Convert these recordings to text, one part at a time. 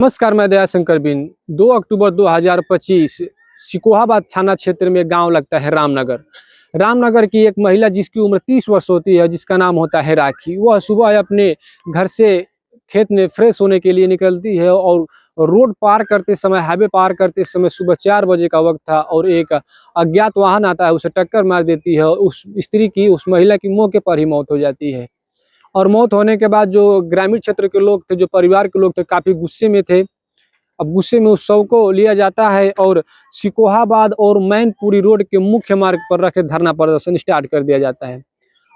नमस्कार, मैं दयाशंकर बिन। 2 अक्टूबर 2025 सिकोहाबाद थाना क्षेत्र में गांव लगता है रामनगर। रामनगर की एक महिला जिसकी उम्र 30 वर्ष होती है, जिसका नाम होता है राखी, वह सुबह अपने घर से खेत में फ्रेश होने के लिए निकलती है और रोड पार करते समय, हाईवे पार करते समय सुबह 4 बजे का वक्त था और एक अज्ञात वाहन आता है, उसे टक्कर मार देती है। उस स्त्री की, उस महिला की मौके पर ही मौत हो जाती है। और मौत होने के बाद जो ग्रामीण क्षेत्र के लोग थे, जो परिवार के लोग थे, काफ़ी गुस्से में थे। अब गुस्से में उस शव को लिया जाता है और सिकोहाबाद और मैनपुरी रोड के मुख्य मार्ग पर रखे धरना प्रदर्शन स्टार्ट कर दिया जाता है।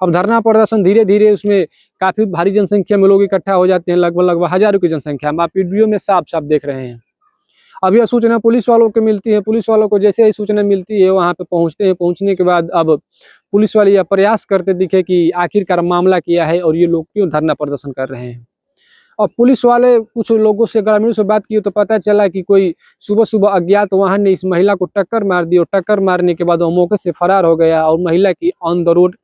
अब धरना प्रदर्शन धीरे धीरे, उसमें काफ़ी भारी जनसंख्या में लोग इकट्ठा हो जाते हैं, लगभग हज़ारों की जनसंख्या में। आप वीडियो में साफ साफ देख रहे हैं। अब यह सूचना पुलिस वालों को मिलती है। पुलिस वालों को जैसे ही सूचना मिलती है, वहाँ पे पहुँचते हैं। पहुँचने के बाद अब पुलिस वाले यह प्रयास करते दिखे कि आखिरकार मामला क्या है और ये लोग क्यों धरना प्रदर्शन कर रहे हैं। और पुलिस वाले कुछ लोगों से, ग्रामीणों से बात की तो पता चला कि कोई सुबह सुबह अज्ञात वाहन ने इस महिला को टक्कर मार दी और टक्कर मारने के बाद वो मौके से फरार हो गया और महिला की ऑन द रोड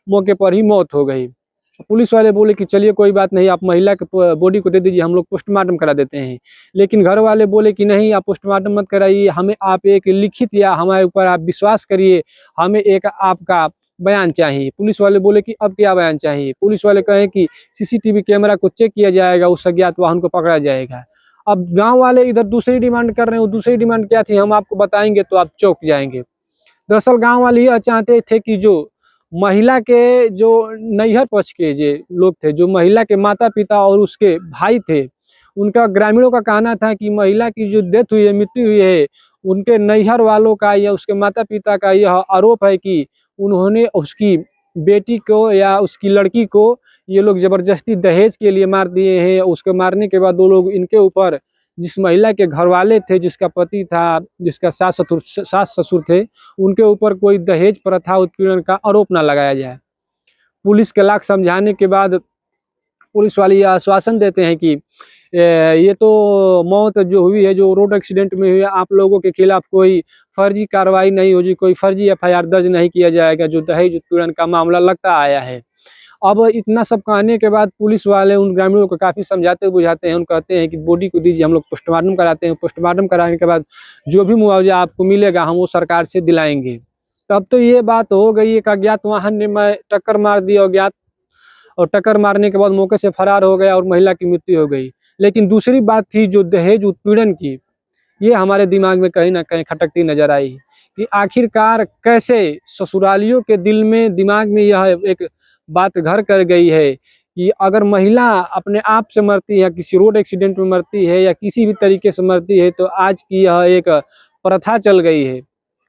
मौके पर ही मौत हो गई। पुलिस वाले बोले कि चलिए कोई बात नहीं, आप महिला के बॉडी को दे दीजिए, हम लोग पोस्टमार्टम करा देते हैं। लेकिन घर वाले बोले कि नहीं, आप पोस्टमार्टम मत कराइए, हमें आप एक लिखित या हमारे ऊपर आप विश्वास करिए, हमें एक आपका बयान चाहिए। पुलिस वाले बोले कि अब क्या बयान चाहिए? पुलिस वाले कहे कि सीसीटीवी कैमरा को चेक किया जाएगा, उस अज्ञात वाहन को पकड़ा जाएगा। अब गांव वाले इधर दूसरी डिमांड कर रहे हैं। वो दूसरी डिमांड क्या थी, हम आपको बताएंगे तो आप चौंक जाएंगे। दरअसल गांव वाले यह चाहते थे कि जो महिला के जो नैहर पक्ष के जो लोग थे, जो महिला के माता पिता और उसके भाई थे, उनका, ग्रामीणों का कहना था कि महिला की जो डेथ हुई है, मृत्यु हुई है, उनके नैहर वालों का या उसके माता पिता का यह आरोप है कि उन्होंने उसकी बेटी को या उसकी लड़की को ये लोग जबरदस्ती दहेज के लिए मार दिए हैं। उसके मारने के बाद वो लोग इनके ऊपर, जिस महिला के घर वाले थे, जिसका पति था, जिसका सास ससुर थे, उनके ऊपर कोई दहेज प्रथा उत्पीड़न का आरोप ना लगाया जाए। पुलिस के लाख समझाने के बाद पुलिस वाले यह आश्वासन देते हैं कि ये तो मौत जो हुई है, जो रोड एक्सीडेंट में हुई है, आप लोगों के खिलाफ कोई फर्जी कार्रवाई नहीं होगी, कोई फर्जी एफआईआर दर्ज नहीं किया जाएगा, जो दहेज उत्पीड़न का मामला लगता आया है। अब इतना सब कहने के बाद पुलिस वाले उन ग्रामीणों को काफ़ी समझाते बुझाते हैं। उन कहते हैं कि बॉडी को दीजिए, हम लोग पोस्टमार्टम कराते हैं। पोस्टमार्टम कराने के बाद जो भी मुआवजा आपको मिलेगा, हम वो सरकार से दिलाएंगे। तब तो ये बात हो गई, एक अज्ञात वाहन ने टक्कर मार दी अज्ञात, और टक्कर मारने के बाद मौके से फरार हो गया और महिला की मृत्यु हो गई। लेकिन दूसरी बात थी जो दहेज उत्पीड़न की, ये हमारे दिमाग में कहीं ना कहीं खटकती नजर आई कि आखिरकार कैसे ससुरालियों के दिल में, दिमाग में यह एक बात घर कर गई है कि अगर महिला अपने आप से मरती है, किसी रोड एक्सीडेंट में मरती है या किसी भी तरीके से मरती है, तो आज की यह एक प्रथा चल गई है।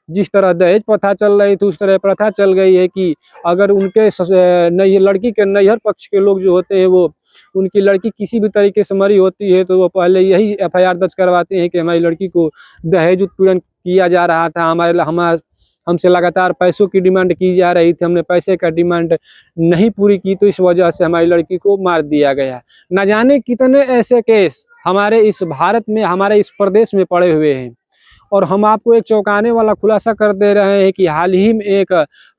जिस तरह दहेज प्रथा चल रही थी, उस तरह प्रथा चल गई है कि अगर उनके लड़की के नैहर पक्ष के लोग जो होते हैं, वो उनकी लड़की किसी भी तरीके से मरी होती है, तो वो पहले यही एफआईआर दर्ज करवाते हैं कि हमारी लड़की को दहेज उत्पीड़न किया जा रहा था, हमसे लगातार पैसों की डिमांड की जा रही थी, हमने पैसे का डिमांड नहीं पूरी की, तो इस वजह से हमारी लड़की को मार दिया गया। न जाने कितने ऐसे केस हमारे इस भारत में, हमारे इस प्रदेश में पड़े हुए हैं। और हम आपको एक चौंकाने वाला खुलासा कर दे रहे हैं कि हाल ही में एक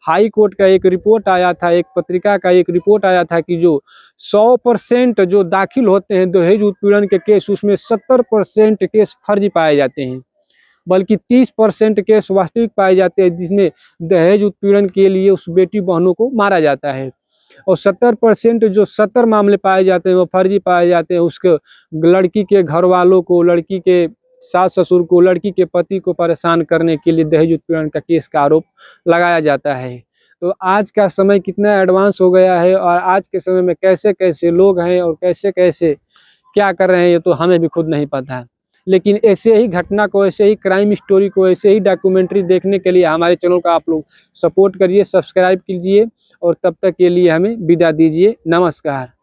हाई कोर्ट का एक रिपोर्ट आया था, एक पत्रिका का एक रिपोर्ट आया था कि जो 100% जो दाखिल होते हैं दहेज उत्पीड़न के केस, उसमें 70% केस फर्जी पाए जाते हैं, बल्कि 30% केस वास्तविक पाए जाते हैं, जिसमें दहेज उत्पीड़न के लिए उस बेटी बहनों को मारा जाता है। और 70% जो 70 मामले पाए जाते हैं वो फर्जी पाए जाते हैं। उसके लड़की के घर वालों को, लड़की के सास ससुर को, लड़की के पति को परेशान करने के लिए दहेज उत्पीड़न का केस का आरोप लगाया जाता है। तो आज का समय कितना एडवांस हो गया है और आज के समय में कैसे कैसे लोग हैं और कैसे कैसे क्या कर रहे हैं, ये तो हमें भी खुद नहीं पता। लेकिन ऐसे ही घटना को, ऐसे ही क्राइम स्टोरी को, ऐसे ही डॉक्यूमेंट्री देखने के लिए हमारे चैनल का आप लोग सपोर्ट करिए, सब्सक्राइब कीजिए और तब तक के लिए हमें विदा दीजिए। नमस्कार।